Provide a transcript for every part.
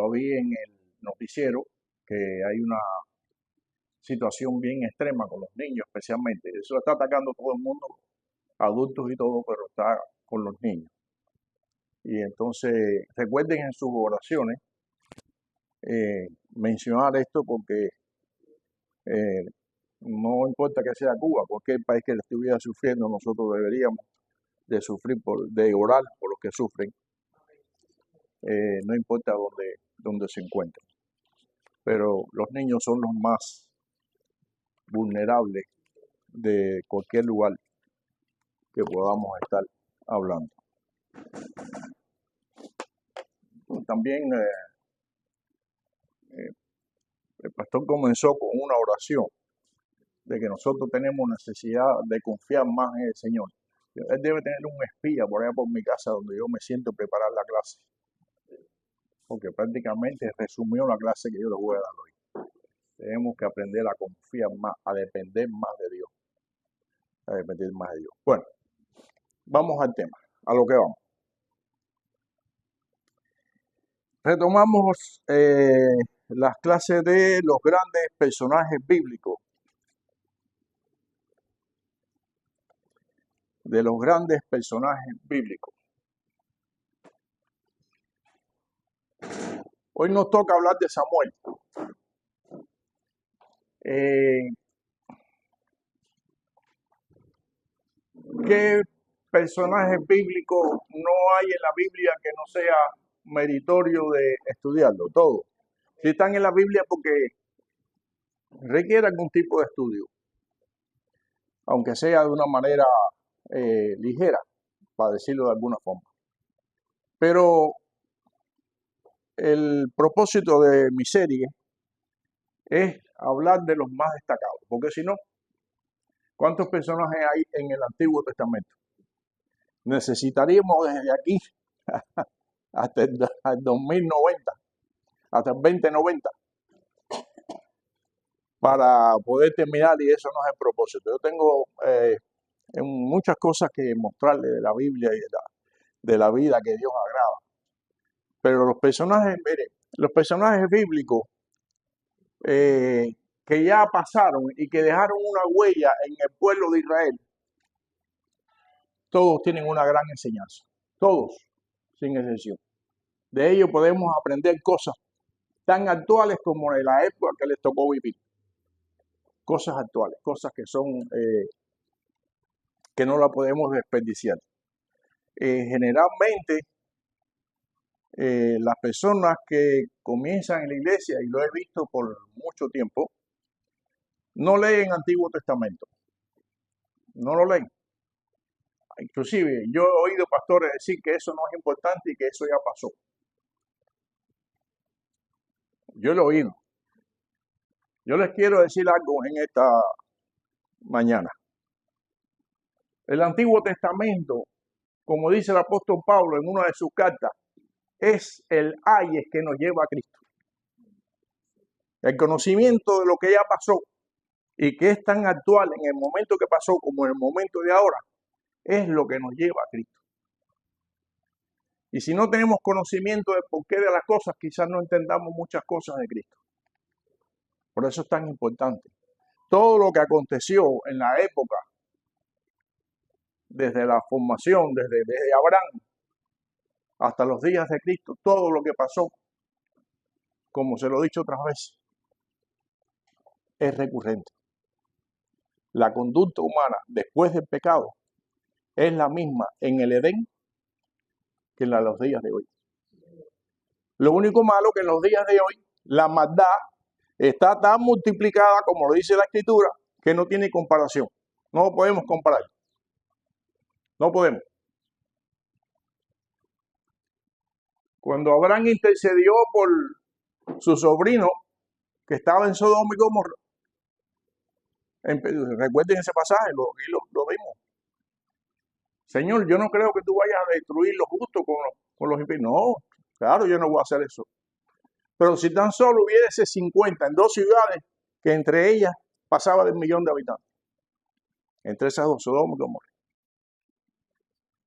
lo vi en el noticiero, que hay una situación bien extrema con los niños especialmente. Eso está atacando a todo el mundo, adultos y todo, pero está con los niños. Y entonces recuerden en sus oraciones mencionar esto porque no importa que sea Cuba, cualquier país que estuviera sufriendo, nosotros deberíamos de sufrir, de orar por los que sufren, no importa dónde se encuentren. Pero los niños son los más vulnerables de cualquier lugar que podamos estar hablando. También el pastor comenzó con una oración de que nosotros tenemos necesidad de confiar más en el Señor. Él debe tener un espía por allá por mi casa donde yo me siento preparar la clase, porque prácticamente resumió la clase que yo les voy a dar hoy. Tenemos que aprender a confiar más, a depender más de Dios, a depender más de Dios. Bueno, vamos al tema, a lo que vamos. Retomamos las clases de los grandes personajes bíblicos. De los grandes personajes bíblicos. Hoy nos toca hablar de Samuel. ¿Qué personajes bíblicos no hay en la Biblia que no sea meritorio de estudiarlo? Todo. Si están en la Biblia porque requiere algún tipo de estudio, aunque sea de una manera ligera, para decirlo de alguna forma. Pero el propósito de mi serie es hablar de los más destacados, porque si no, ¿cuántos personajes hay en el Antiguo Testamento? Necesitaríamos desde aquí hasta el 2090, hasta el 2090, para poder terminar, y eso no es el propósito. Yo tengo muchas cosas que mostrarle de la Biblia y de la vida que Dios agrada. Pero los personajes, mire, los personajes bíblicos que ya pasaron y que dejaron una huella en el pueblo de Israel, todos tienen una gran enseñanza. Todos, sin excepción. De ellos podemos aprender cosas tan actuales como de la época que les tocó vivir. Cosas actuales, cosas que son, que no la podemos desperdiciar. Generalmente, las personas que comienzan en la iglesia, y lo he visto por mucho tiempo, no leen Antiguo Testamento. No lo leen. Inclusive, yo he oído pastores decir que eso no es importante y que eso ya pasó. Yo lo he oído. Yo les quiero decir algo en esta mañana. El Antiguo Testamento, como dice el apóstol Pablo en una de sus cartas, es el ayes que nos lleva a Cristo. El conocimiento de lo que ya pasó y que es tan actual en el momento que pasó como en el momento de ahora, es lo que nos lleva a Cristo. Y si no tenemos conocimiento del porqué de las cosas, quizás no entendamos muchas cosas de Cristo. Por eso es tan importante. Todo lo que aconteció en la época, desde la formación, desde Abraham hasta los días de Cristo, todo lo que pasó, como se lo he dicho otras veces, es recurrente. La conducta humana después del pecado es la misma en el Edén que en los días de hoy. Lo único malo que en los días de hoy la maldad está tan multiplicada, como lo dice la Escritura, que no tiene comparación. No lo podemos comparar. No podemos. Cuando Abraham intercedió por su sobrino que estaba en Sodoma y Gomorra, recuerden ese pasaje, lo vimos. Señor, yo no creo que tú vayas a destruir los justos con los impíos. No, claro, yo no voy a hacer eso. Pero si tan solo hubiese 50 en 2 ciudades, que entre ellas pasaba del 1.000.000 de habitantes. Entre esas dos, Sodoma y Gomorra.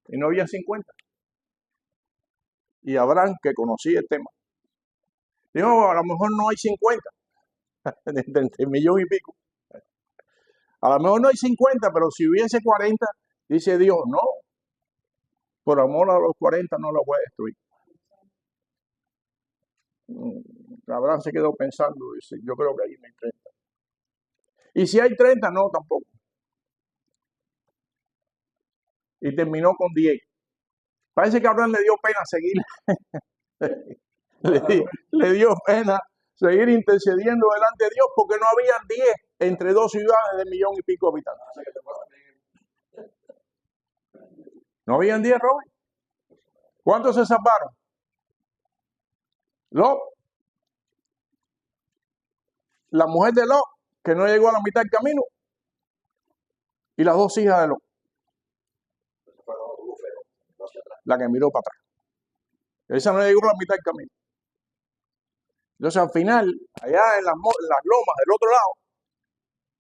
Y no había 50. Y Abraham, que conocía el tema, Dijo, a lo mejor no hay 50, de millón y pico. A lo mejor no hay 50, pero si hubiese 40, dice Dios, no, por amor a los 40 no los voy a destruir. Abraham se quedó pensando, dice, yo creo que ahí no hay 30. Y si hay 30, no, tampoco. Y terminó con 10. Parece que a Abraham le dio pena seguir. le dio pena seguir intercediendo delante de Dios porque no habían 10 entre dos ciudades de millón y pico de habitantes. ¿No habían 10, Robert? ¿Cuántos se salvaron? Lot, la mujer de Lot, que no llegó a la mitad del camino, y las dos hijas de Lot, la que miró para atrás. Esa no llegó a la mitad del camino. Entonces al final, allá en las lomas del otro lado,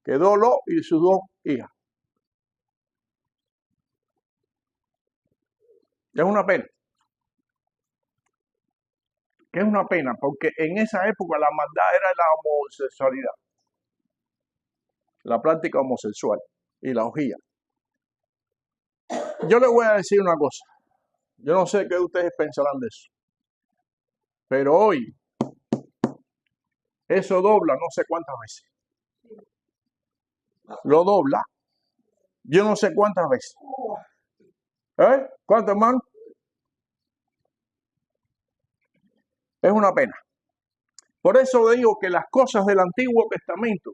quedó Lot y sus dos hijas. Es una pena. Que es una pena, porque en esa época la maldad era la homosexualidad, la práctica homosexual y la orgía. Yo les voy a decir una cosa, yo no sé qué ustedes pensarán de eso, pero hoy eso dobla no sé cuántas veces. Lo dobla, yo no sé cuántas veces. ¿Cuánto, hermano? Es una pena. Por eso digo que las cosas del Antiguo Testamento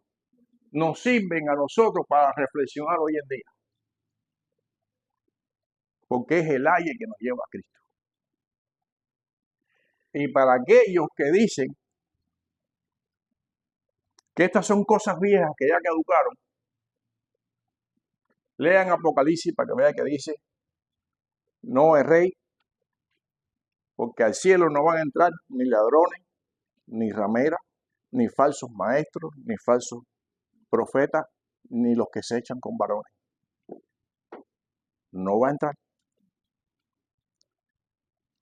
nos sirven a nosotros para reflexionar hoy en día. Porque es el aire que nos lleva a Cristo. Y para aquellos que dicen que estas son cosas viejas que ya caducaron, lean Apocalipsis para que vean que dice, no es rey, porque al cielo no van a entrar ni ladrones, ni rameras, ni falsos maestros, ni falsos profetas, ni los que se echan con varones. No va a entrar.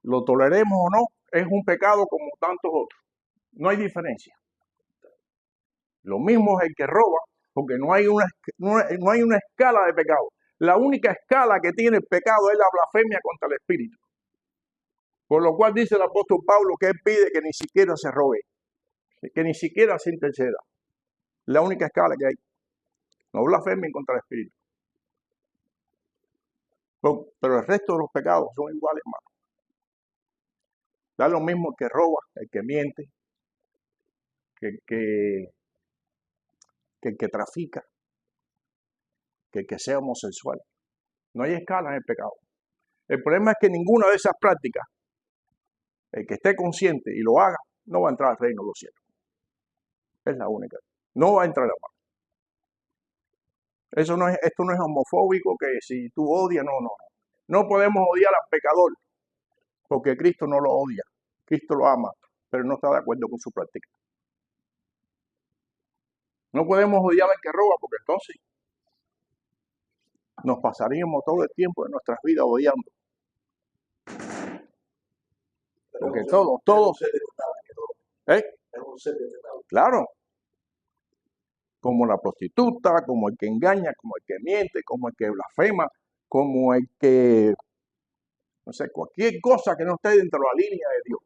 Lo toleremos o no, es un pecado como tantos otros. No hay diferencia. Lo mismo es el que roba, porque no hay una escala de pecado. La única escala que tiene el pecado es la blasfemia contra el Espíritu. Por lo cual dice el apóstol Pablo que él pide que ni siquiera se robe, que ni siquiera se interceda. La única escala que hay. No blasfemia contra el Espíritu. Pero el resto de los pecados son iguales, hermano. Da lo mismo el que roba, el que miente, que el que trafica, que el que sea homosexual. No hay escala en el pecado. El problema es que ninguna de esas prácticas, el que esté consciente y lo haga, no va a entrar al reino de los cielos. Es la única. No va a entrar a la mano. Esto no es homofóbico, que si tú odias, no. No podemos odiar al pecador, porque Cristo no lo odia. Cristo lo ama, pero no está de acuerdo con su práctica. No podemos odiar al que roba, porque entonces nos pasaríamos todo el tiempo de nuestras vidas odiando. Porque todos. Claro. Como la prostituta, como el que engaña, como el que miente, como el que blasfema, como el que, no sé, cualquier cosa que no esté dentro de la línea de Dios.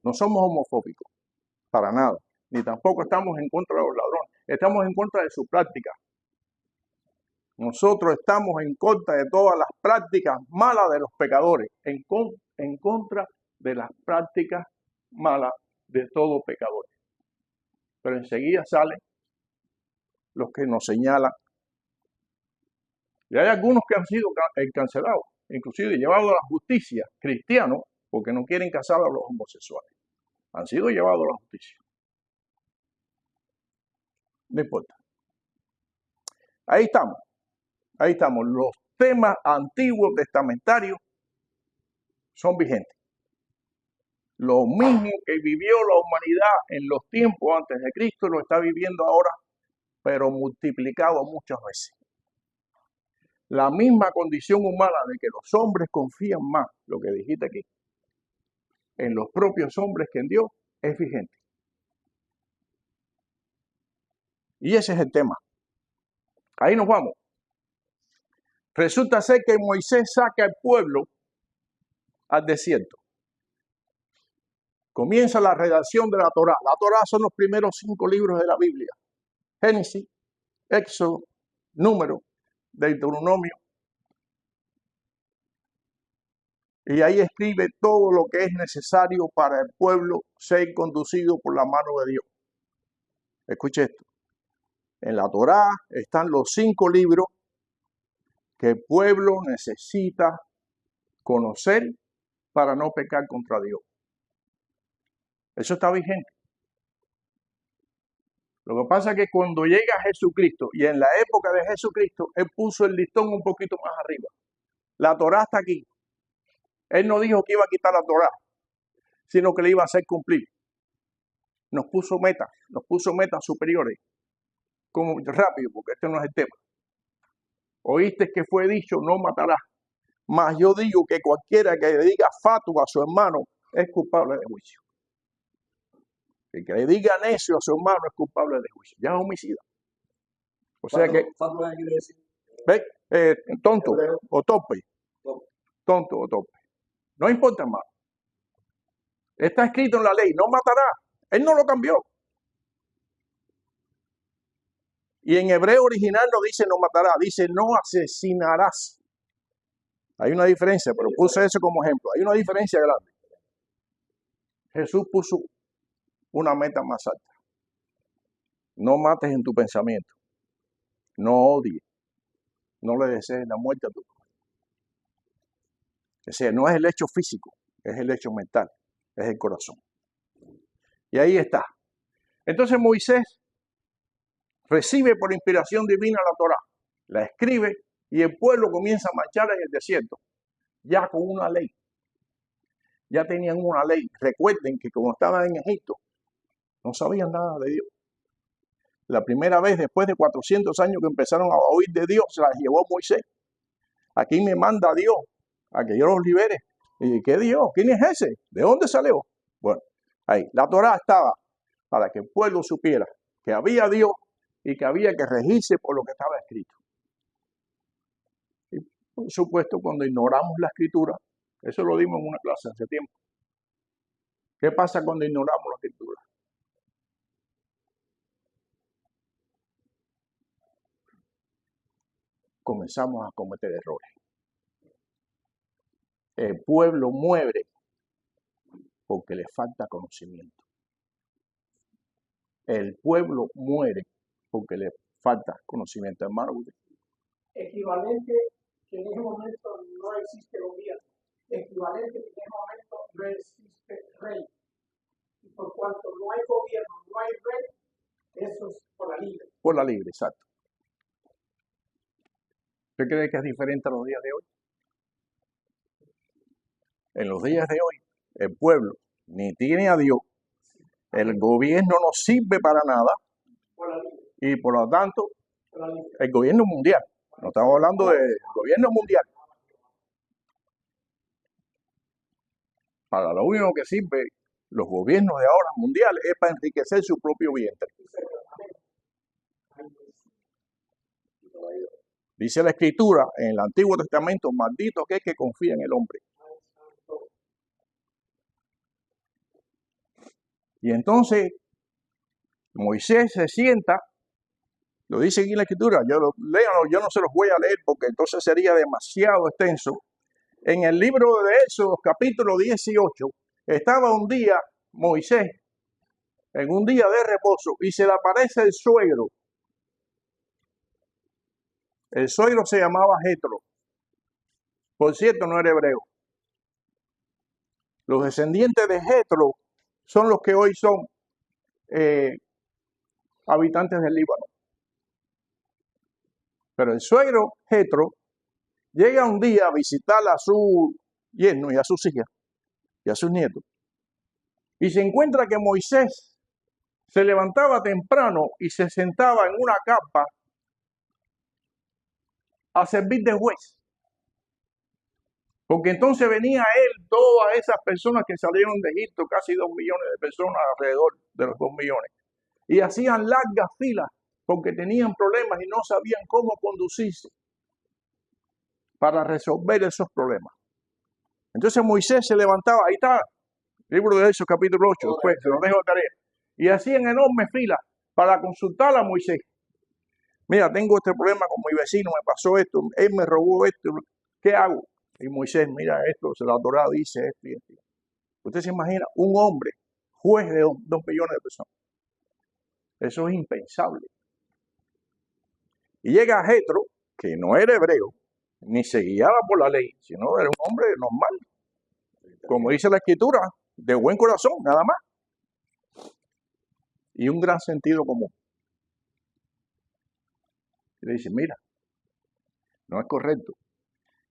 No somos homofóbicos, para nada. Ni tampoco estamos en contra de los ladrones. Estamos en contra de su práctica. Nosotros estamos en contra de todas las prácticas malas de los pecadores. En contra de las prácticas malas de todo pecador. Pero enseguida salen los que nos señalan. Y hay algunos que han sido cancelados, inclusive llevados a la justicia, cristianos, porque no quieren casar a los homosexuales. Han sido llevados a la justicia. No importa. Ahí estamos. Los temas antiguos testamentarios son vigentes. Lo mismo que vivió la humanidad en los tiempos antes de Cristo lo está viviendo ahora, pero multiplicado muchas veces. La misma condición humana de que los hombres confían más, lo que dijiste aquí, en los propios hombres que en Dios, es vigente. Y ese es el tema. Ahí nos vamos. Resulta ser que Moisés saca al pueblo al desierto. Comienza la redacción de la Torá. La Torá son los primeros 5 libros de la Biblia. Génesis, Éxodo, Número, Deuteronomio. Y ahí escribe todo lo que es necesario para el pueblo ser conducido por la mano de Dios. Escuche esto. En la Torá están los 5 libros que el pueblo necesita conocer para no pecar contra Dios. Eso está vigente. Lo que pasa es que cuando llega Jesucristo, y en la época de Jesucristo, Él puso el listón un poquito más arriba. La Torá está aquí. Él no dijo que iba a quitar la Torá, sino que le iba a hacer cumplir. Nos puso metas superiores. Como rápido, porque este no es el tema. Oíste que fue dicho, no matarás. Mas yo digo que cualquiera que le diga fatua a su hermano es culpable de juicio. El que le diga necio a su hermano es culpable de juicio. Ya es homicida. O sea que... ¿Fatua qué quiere decir? Tonto o tope. Tonto o tope. No importa más. Está escrito en la ley, no matará. Él no lo cambió. Y en hebreo original no dice no matará, dice no asesinarás. Hay una diferencia, pero puse eso como ejemplo. Hay una diferencia grande. Jesús puso una meta más alta. No mates en tu pensamiento. No odies. No le desees la muerte a tu prójimo. O sea, no es el hecho físico, es el hecho mental, es el corazón. Y ahí está. Entonces Moisés recibe por inspiración divina la Torá, la escribe y el pueblo comienza a marchar en el desierto, ya con una ley. Ya tenían una ley. Recuerden que como estaban en Egipto, no sabían nada de Dios. La primera vez después de 400 años que empezaron a oír de Dios, se las llevó Moisés. Aquí me manda Dios a que yo los libere. ¿Y qué Dios? ¿Quién es ese? ¿De dónde salió? Bueno, ahí. La Torá estaba para que el pueblo supiera que había Dios y que había que regirse por lo que estaba escrito. Y por supuesto, cuando ignoramos la escritura, eso lo dimos en una clase hace tiempo. ¿Qué pasa cuando ignoramos la escritura? Comenzamos a cometer errores. El pueblo muere porque le falta conocimiento. El pueblo muere porque le falta conocimiento, hermano. Equivalente que en ese momento no existe gobierno. Equivalente que en ese momento no existe rey. Y por cuanto no hay gobierno, no hay rey, eso es por la libre. Por la libre, exacto. ¿Usted cree que es diferente a los días de hoy? En los días de hoy, el pueblo ni tiene a Dios, el gobierno no sirve para nada y por lo tanto, el gobierno mundial, no estamos hablando del gobierno mundial, para lo único que sirve los gobiernos de ahora mundiales es para enriquecer su propio vientre. Dice la Escritura en el Antiguo Testamento, maldito aquel que confía en el hombre. Y entonces Moisés se sienta, lo dice aquí en la Escritura, léanlo, yo no se los voy a leer porque entonces sería demasiado extenso. En el libro de Éxodo, capítulo 18, estaba un día Moisés, en un día de reposo, y se le aparece el suegro. El suegro se llamaba Jetro. Por cierto, no era hebreo. Los descendientes de Jetro son los que hoy son habitantes del Líbano. Pero el suegro Jetro llega un día a visitar a su yerno y a sus hijas y a sus nietos. Y se encuentra que Moisés se levantaba temprano y se sentaba en una carpa a servir de juez. Porque entonces venía él, todas esas personas que salieron de Egipto, casi 2 millones de personas alrededor de los 2 millones, y hacían largas filas porque tenían problemas y no sabían cómo conducirse para resolver esos problemas. Entonces Moisés se levantaba, ahí está, libro de Éxodo capítulo 8, después se lo dejo de tarea, y hacían enormes filas para consultar a Moisés. Mira, tengo este problema con mi vecino, me pasó esto, él me robó esto, ¿qué hago? Y Moisés, mira esto, la Torá dice esto y esto. Usted se imagina un hombre, juez de 2 millones de personas. Eso es impensable. Y llega Jetro, que no era hebreo, ni se guiaba por la ley, sino era un hombre normal, como dice la escritura, de buen corazón, nada más. Y un gran sentido común. Y le dice, mira, no es correcto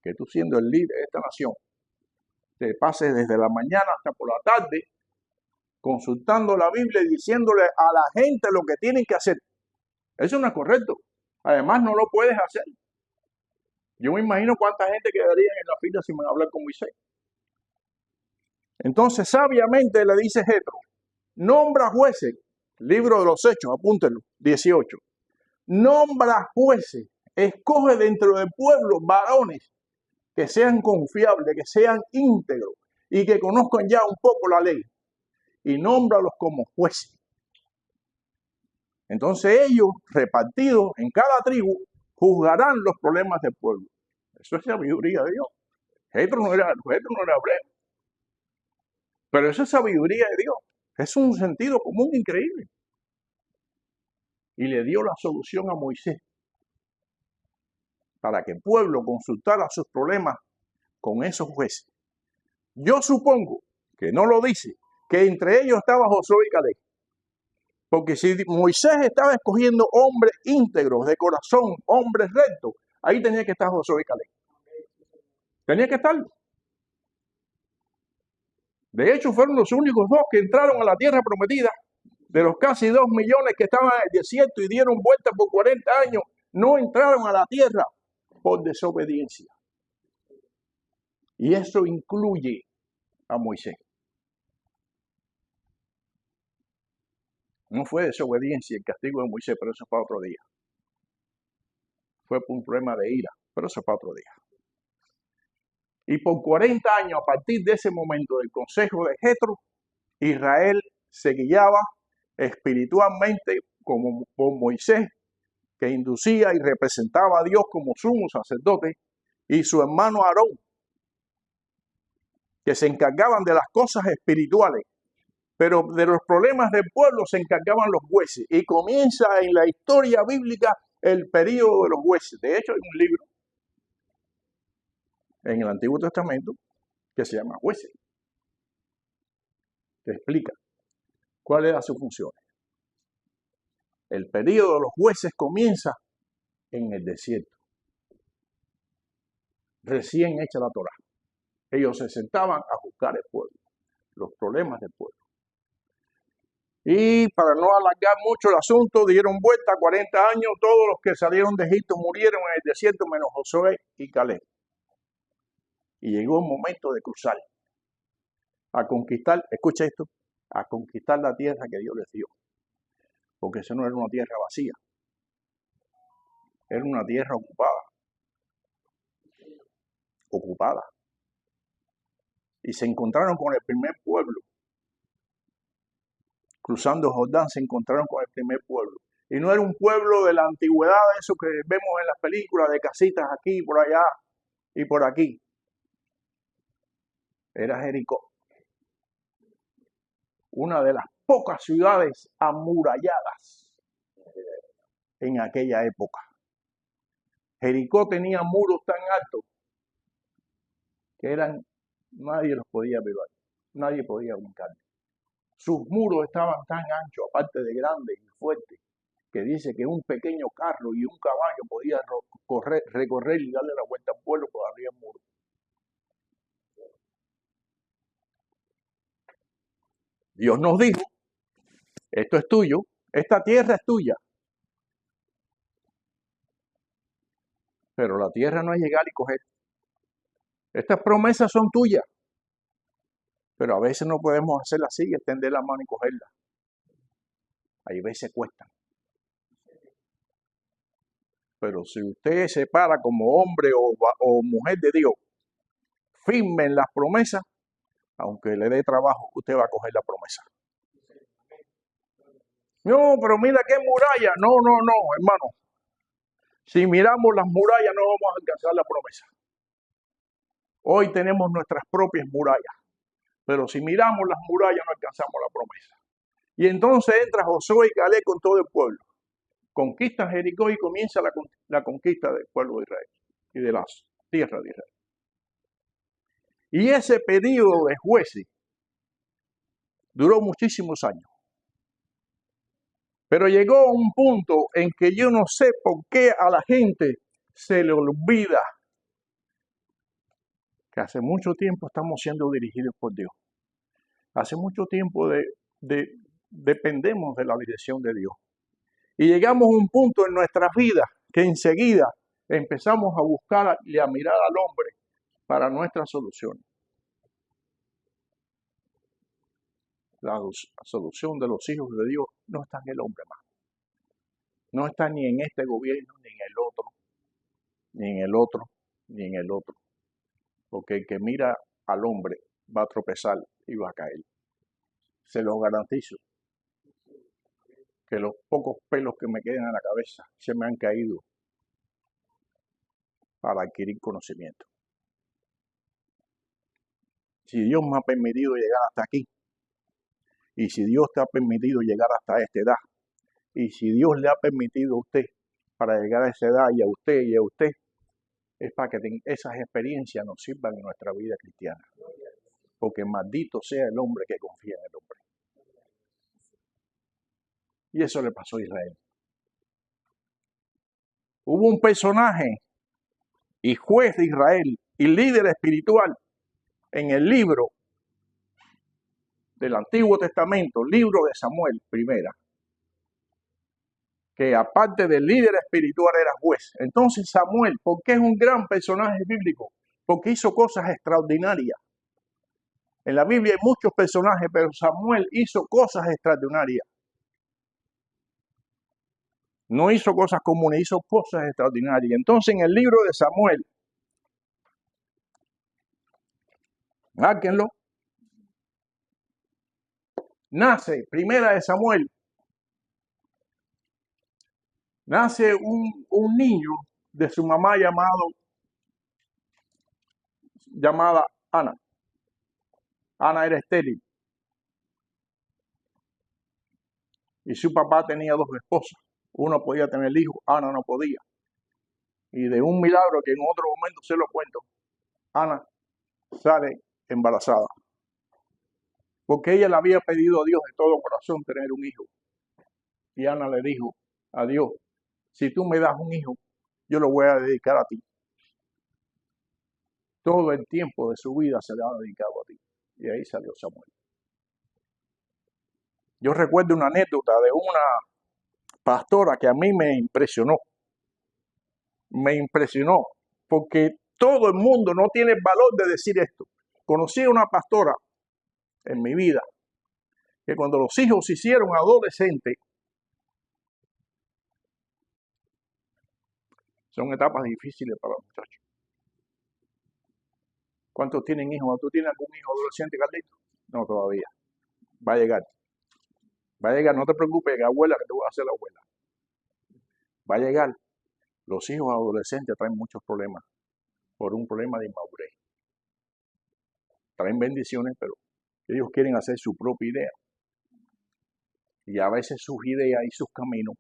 que tú siendo el líder de esta nación, te pases desde la mañana hasta por la tarde consultando la Biblia y diciéndole a la gente lo que tienen que hacer. Eso no es correcto. Además, no lo puedes hacer. Yo me imagino cuánta gente quedaría en la fila sin hablar con Moisés. Entonces, sabiamente le dice Jetro, nombra jueces, libro de los Hechos, apúntenlo, 18. Nombra jueces, escoge dentro del pueblo varones que sean confiables, que sean íntegros y que conozcan ya un poco la ley, y nómbralos como jueces. Entonces ellos, repartidos en cada tribu, juzgarán los problemas del pueblo. Eso es sabiduría de Dios. Jetro no era hebreo, pero eso es sabiduría de Dios. Es un sentido común increíble. Y le dio la solución a Moisés para que el pueblo consultara sus problemas con esos jueces. Yo supongo que no lo dice, que entre ellos estaba Josué y Caleb. Porque si Moisés estaba escogiendo hombres íntegros, de corazón, hombres rectos, ahí tenía que estar Josué y Caleb. Tenía que estar. De hecho, fueron los únicos 2 que entraron a la tierra prometida. De los casi 2 millones que estaban en el desierto y dieron vuelta por 40 años, no entraron a la tierra por desobediencia. Y eso incluye a Moisés. No fue desobediencia el castigo de Moisés, pero eso es para otro día. Fue por un problema de ira, pero eso es para otro día. Y por 40 años, a partir de ese momento del consejo de Jetro, Israel se guiaba espiritualmente como por Moisés, que inducía y representaba a Dios como sumo sacerdote, y su hermano Aarón, que se encargaban de las cosas espirituales, pero de los problemas del pueblo se encargaban los jueces. Y comienza en la historia bíblica el período de los jueces. De hecho, hay un libro en el Antiguo Testamento que se llama Jueces, que explica cuáles eran sus funciones. El período de los jueces comienza en el desierto, recién hecha la Torá. Ellos se sentaban a juzgar el pueblo, los problemas del pueblo. Y para no alargar mucho el asunto, dieron vuelta 40 años, todos los que salieron de Egipto murieron en el desierto, menos Josué y Caleb. Y llegó el momento de cruzar, a conquistar, escucha esto, a conquistar la tierra que Dios les dio. Porque eso no era una tierra vacía, era una tierra ocupada. Y se encontraron con el primer pueblo. Cruzando Jordán se encontraron con el primer pueblo. Y no era un pueblo de la antigüedad, eso que vemos en las películas, de casitas aquí, por allá y por aquí. Era Jericó. Una de las pocas ciudades amuralladas en aquella época. Jericó tenía muros tan altos que nadie los podía violar, nadie podía brincar. Sus muros estaban tan anchos, aparte de grandes y fuertes, que dice que un pequeño carro y un caballo podía recorrer y darle la vuelta al pueblo por arriba del muro. Dios nos dijo, esto es tuyo, esta tierra es tuya. Pero la tierra no es llegar y coger. Estas promesas son tuyas, pero a veces no podemos hacerlas así, extender la mano y cogerla. Hay veces cuestan. Pero si usted se para como hombre o mujer de Dios, firme en las promesas, aunque le dé trabajo, usted va a coger la promesa. No, pero mira qué muralla. No, hermano. Si miramos las murallas no vamos a alcanzar la promesa. Hoy tenemos nuestras propias murallas, pero si miramos las murallas no alcanzamos la promesa. Y entonces entra Josué y Caleb con todo el pueblo. Conquistan Jericó y comienza la conquista del pueblo de Israel y de las tierras de Israel. Y ese periodo de jueces duró muchísimos años. Pero llegó un punto en que yo no sé por qué a la gente se le olvida que hace mucho tiempo estamos siendo dirigidos por Dios. Hace mucho tiempo dependemos de la dirección de Dios. Y llegamos a un punto en nuestras vidas que enseguida empezamos a buscar y a mirar al hombre para nuestras soluciones. La solución de los hijos de Dios no está en el hombre más. No está ni en este gobierno, ni en el otro, ni en el otro, ni en el otro. Porque el que mira al hombre va a tropezar y va a caer. Se lo garantizo. Que los pocos pelos que me quedan en la cabeza se me han caído para adquirir conocimiento. Si Dios me ha permitido llegar hasta aquí, y si Dios te ha permitido llegar hasta esta edad, y si Dios le ha permitido a usted para llegar a esa edad y a usted, es para que esas experiencias nos sirvan en nuestra vida cristiana. Porque maldito sea el hombre que confía en el hombre. Y eso le pasó a Israel. Hubo un personaje y juez de Israel y líder espiritual en el libro del Antiguo Testamento, libro de Samuel, primera, que aparte del líder espiritual era juez. Entonces Samuel, ¿por qué es un gran personaje bíblico? Porque hizo cosas extraordinarias. En la Biblia hay muchos personajes, pero Samuel hizo cosas extraordinarias. No hizo cosas comunes, hizo cosas extraordinarias. Entonces en el libro de Samuel, márquenlo, nace, primera de Samuel, nace un niño de su mamá llamada Ana. Ana era estéril. Y su papá tenía 2 esposas. Uno podía tener hijos, Ana no podía. Y de un milagro que en otro momento se lo cuento, Ana sale embarazada. Porque ella le había pedido a Dios de todo corazón tener un hijo. Y Ana le dijo a Dios, si tú me das un hijo, yo lo voy a dedicar a ti. Todo el tiempo de su vida se le ha dedicado a ti. Y ahí salió Samuel. Yo recuerdo una anécdota de una pastora que a mí me impresionó. Me impresionó porque todo el mundo no tiene el valor de decir esto. Conocí a una pastora en mi vida que cuando los hijos se hicieron adolescentes, son etapas difíciles para los muchachos. ¿Cuántos tienen hijos? ¿Tú tienes algún hijo adolescente, Carlito? No, todavía. Va a llegar. Va a llegar, no te preocupes, abuela, que te voy a hacer la abuela. Va a llegar. Los hijos adolescentes traen muchos problemas por un problema de inmadurez. Traen bendiciones, pero ellos quieren hacer su propia idea. Y a veces sus ideas y sus caminos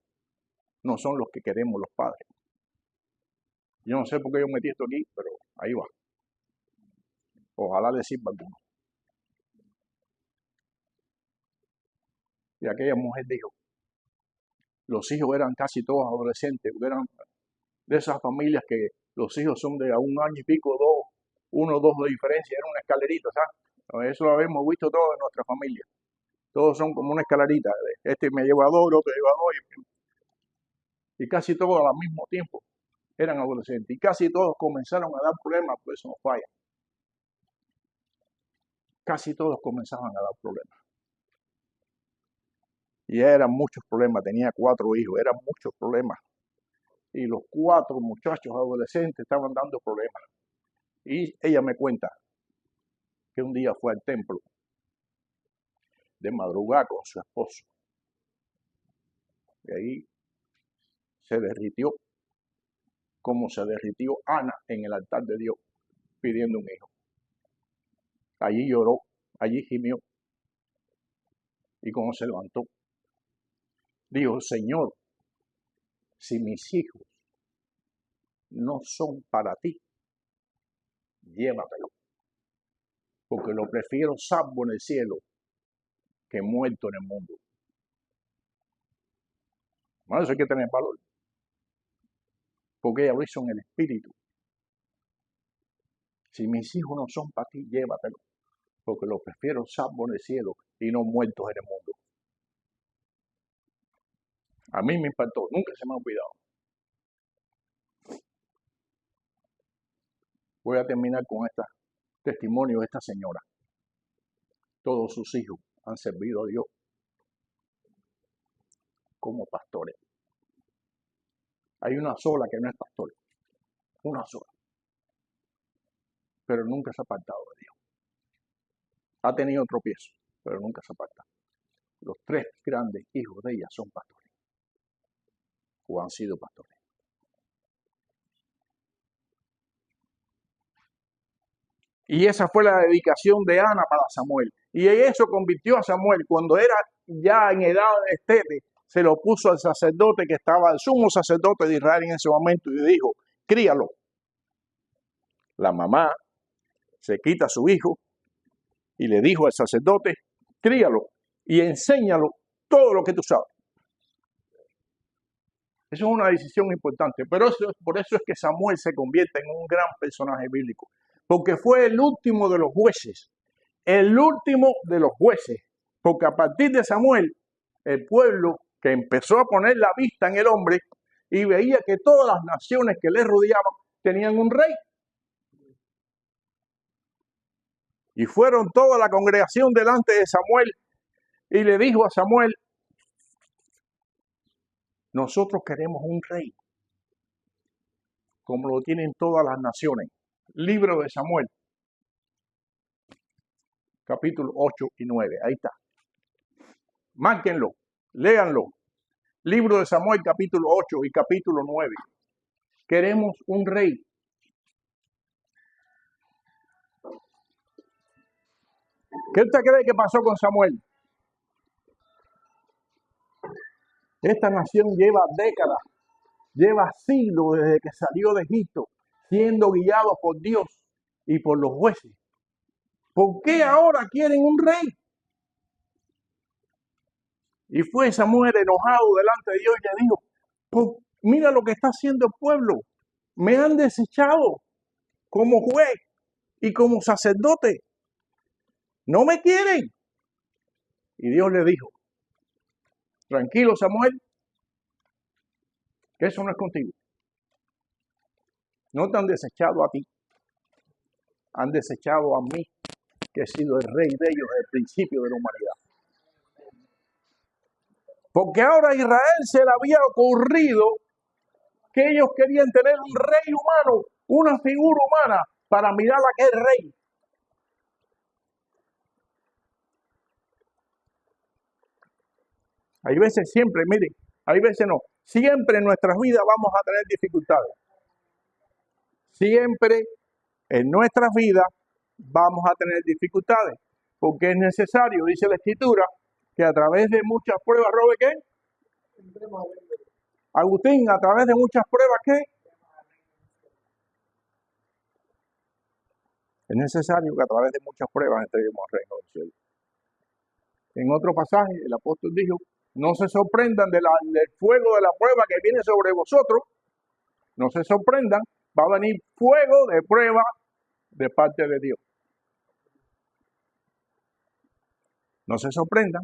no son los que queremos los padres. Yo no sé por qué yo metí esto aquí, pero ahí va. Ojalá le sirva a alguno. Y aquella mujer dijo, los hijos eran casi todos adolescentes, eran de esas familias que los hijos son de 1 año y pico, 1 o 2 de diferencia, era una escalerita, ¿sabes? Eso lo hemos visto todos en nuestra familia. Todos son como una escalerita. Este me lleva a 2, el otro lleva a 2. Y casi todos al mismo tiempo eran adolescentes. Y casi todos comenzaron a dar problemas, por eso no falla. casi todos comenzaban a dar problemas. Y eran muchos problemas, tenía 4 hijos, eran muchos problemas. Y los 4 muchachos adolescentes estaban dando problemas. Y ella me cuenta que un día fue al templo de madrugada con su esposo. Y ahí se derritió como se derritió Ana en el altar de Dios pidiendo un hijo. Allí lloró, allí gimió. Y cuando se levantó, dijo: Señor, si mis hijos no son para ti, llévatelo, porque lo prefiero salvo en el cielo que muerto en el mundo. Bueno, eso hay que tener valor, porque ella lo hizo en el espíritu. Si mis hijos no son para ti, llévatelo, porque lo prefiero salvo en el cielo y no muertos en el mundo. A mí me impactó, nunca se me ha olvidado. Voy a terminar con este testimonio de esta señora. Todos sus hijos han servido a Dios como pastores. Hay una sola que no es pastor, una sola, pero nunca se ha apartado de Dios. Ha tenido tropiezos, pero nunca se ha apartado. Los 3 grandes hijos de ella son pastores, o han sido pastores. Y esa fue la dedicación de Ana para Samuel. Y eso convirtió a Samuel, cuando era ya en edad de estete, se lo puso al sacerdote que estaba, el sumo sacerdote de Israel en ese momento, y dijo: críalo. La mamá se quita a su hijo y le dijo al sacerdote: críalo y enséñalo todo lo que tú sabes. Eso es una decisión importante, pero por eso es que Samuel se convierte en un gran personaje bíblico, porque fue el último de los jueces, porque a partir de Samuel, el pueblo que empezó a poner la vista en el hombre y veía que todas las naciones que le rodeaban tenían un rey. Y fueron toda la congregación delante de Samuel y le dijo a Samuel: nosotros queremos un rey, como lo tienen todas las naciones. Libro de Samuel, capítulo 8 y 9, ahí está. Márquenlo, léanlo. Libro de Samuel, capítulo 8 y capítulo 9. Queremos un rey. ¿Qué usted cree que pasó con Samuel? Esta nación lleva décadas, lleva siglos desde que salió de Egipto, siendo guiado por Dios y por los jueces. ¿Por qué ahora quieren un rey? Y fue Samuel enojado delante de Dios y le dijo: mira lo que está haciendo el pueblo. Me han desechado como juez y como sacerdote. No me quieren. Y Dios le dijo: tranquilo, Samuel, que eso no es contigo. No te han desechado a ti, han desechado a mí, que he sido el rey de ellos desde el principio de la humanidad. Porque ahora a Israel se le había ocurrido que ellos querían tener un rey humano, una figura humana, para mirar a aquel rey. Hay veces, siempre, miren, hay veces no, siempre en nuestras vidas vamos a tener dificultades. Siempre en nuestras vidas vamos a tener dificultades, porque es necesario, dice la Escritura, que a través de muchas pruebas, ¿robe qué? Agustín, a través de muchas pruebas, ¿qué? Es necesario que a través de muchas pruebas entreguemos al reino del cielo. En otro pasaje, el apóstol dijo: no se sorprendan del fuego de la prueba que viene sobre vosotros. No se sorprendan, va a venir fuego de prueba de parte de Dios. No se sorprendan.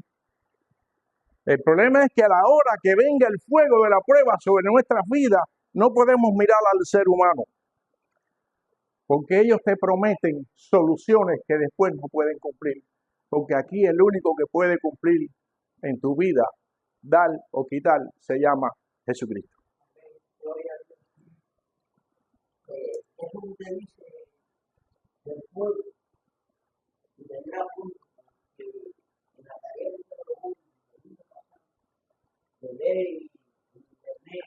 El problema es que a la hora que venga el fuego de la prueba sobre nuestras vidas, no podemos mirar al ser humano. Porque ellos te prometen soluciones que después no pueden cumplir. Porque aquí el único que puede cumplir en tu vida, dar o quitar, se llama Jesucristo. Gloria a Dios. Eso usted dice del pueblo y del gran público que en la tarea de de ley, de internet,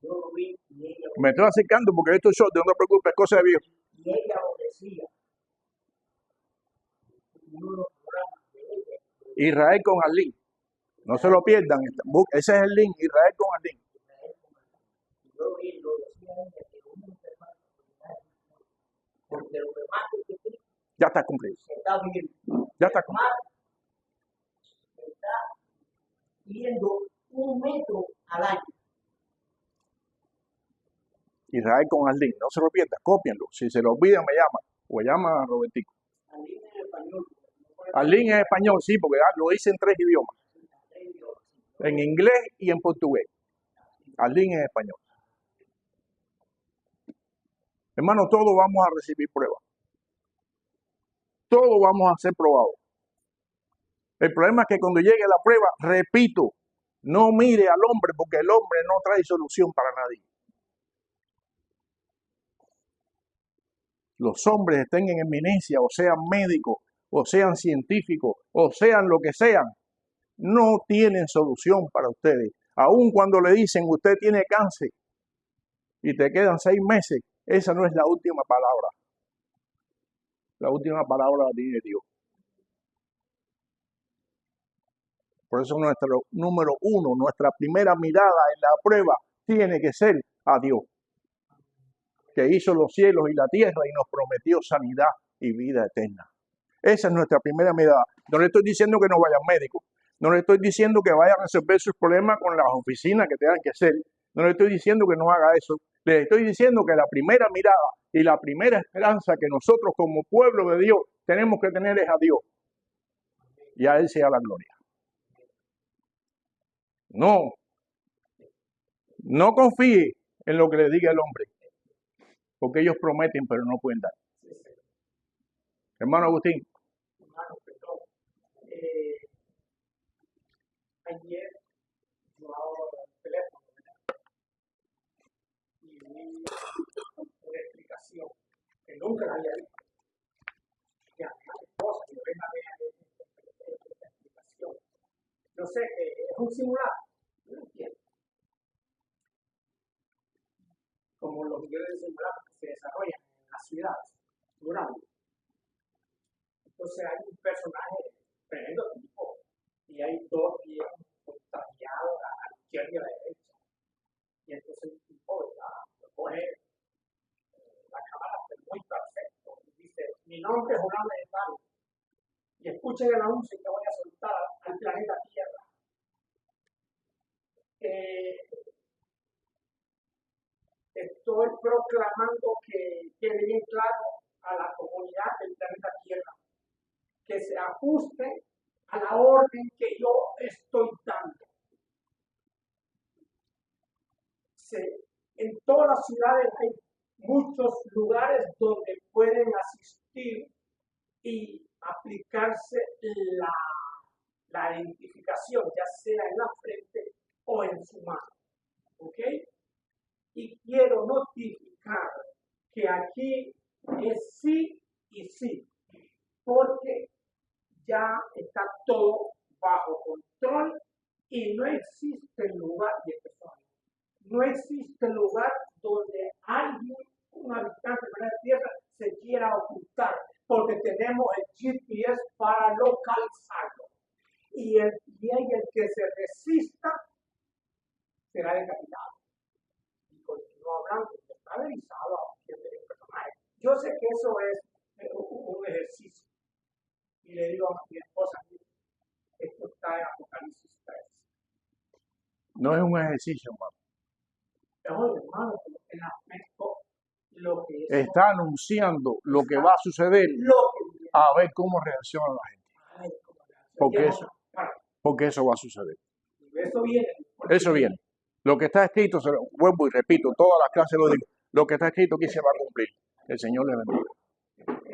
yo lo vi y ella Me estoy acercando porque esto es short, no te preocupes, cosa de Dios. y ella obedecía. Uno de los programas de ella, Israel con Arlín. No se lo pierdan. Ese es el link, Israel con Arlín. yo lo vi, lo decía ella, que uno se va a porque lo demás que usted Ya está cumplido. está viendo, Ya está cumplido. está yendo 1 metro al año. Israel con Arlín. No se lo pierdan, cópienlo. Si se lo olvidan, me llaman. O llama a Robertico. Arlín en español. Arlín en español, sí, porque lo hice en 3 idiomas. En inglés y en portugués. Arlín en español. Hermano, todos vamos a recibir pruebas. Todos vamos a ser probados. El problema es que cuando llegue la prueba, repito, no mire al hombre porque el hombre no trae solución para nadie. Los hombres estén en eminencia, o sean médicos, o sean científicos, o sean lo que sean, no tienen solución para ustedes. Aun cuando le dicen usted tiene cáncer y te quedan 6 meses, esa no es la última palabra. La última palabra la tiene Dios. Por eso nuestro número 1, nuestra primera mirada en la prueba tiene que ser a Dios, que hizo los cielos y la tierra y nos prometió sanidad y vida eterna. Esa es nuestra primera mirada. No le estoy diciendo que no vaya al médico. No le estoy diciendo que vaya a resolver sus problemas con las oficinas que tengan que hacer. No le estoy diciendo que no haga eso. Le estoy diciendo que la primera mirada y la primera esperanza que nosotros como pueblo de Dios tenemos que tener es a Dios. Y a Él sea la gloria. No confíe en lo que le diga el hombre. Porque ellos prometen pero no pueden dar. Hermano Agustín. Hermano, perdón. Ayer yo ahora el teléfono, ¿verdad? Y vi una explicación que nunca la había visto. Y a mi esposa, yo venga a ver esta explicación. Yo sé que es un simulacro, yo no entiendo. Como los millones de simulacros que se desarrollan en las ciudades rurales. Entonces hay un personaje tremendo tipo y hay 2 viejos contagiados a la izquierda y a la derecha. Y entonces el tipo lo coge la cámara muy perfecto y dice, mi nombre es Julano de Tal y escuchen el anuncio que voy a soltar al planeta Tierra. Estoy proclamando que quede bien claro a la comunidad del planeta Tierra que se ajuste a la orden que yo estoy dando. En todas las ciudades hay muchos lugares donde pueden asistir y aplicarse la identificación, ya sea en la frente o en su mano. ¿Ok? Y quiero notificar que aquí es sí y sí, porque ya está todo bajo control y no existe lugar de personas. No existe lugar donde alguien, un habitante de la tierra, se quiera ocultar, porque tenemos el GPS para localizarlo. Y el que se resista será decapitado. Y continúa hablando, está revisado a el personaje. Yo sé que eso es un ejercicio. Y le digo a mi esposa, esto está en Apocalipsis 3. No es un ejercicio, hermano. No, hermano, en aspecto, lo que es. Está anunciando lo que va a suceder, a ver cómo reacciona la gente. Porque eso va a suceder. Eso viene. Eso viene. Lo que está escrito, vuelvo y repito, todas las clases lo digo. lo que está escrito aquí se va a cumplir. El Señor le bendiga.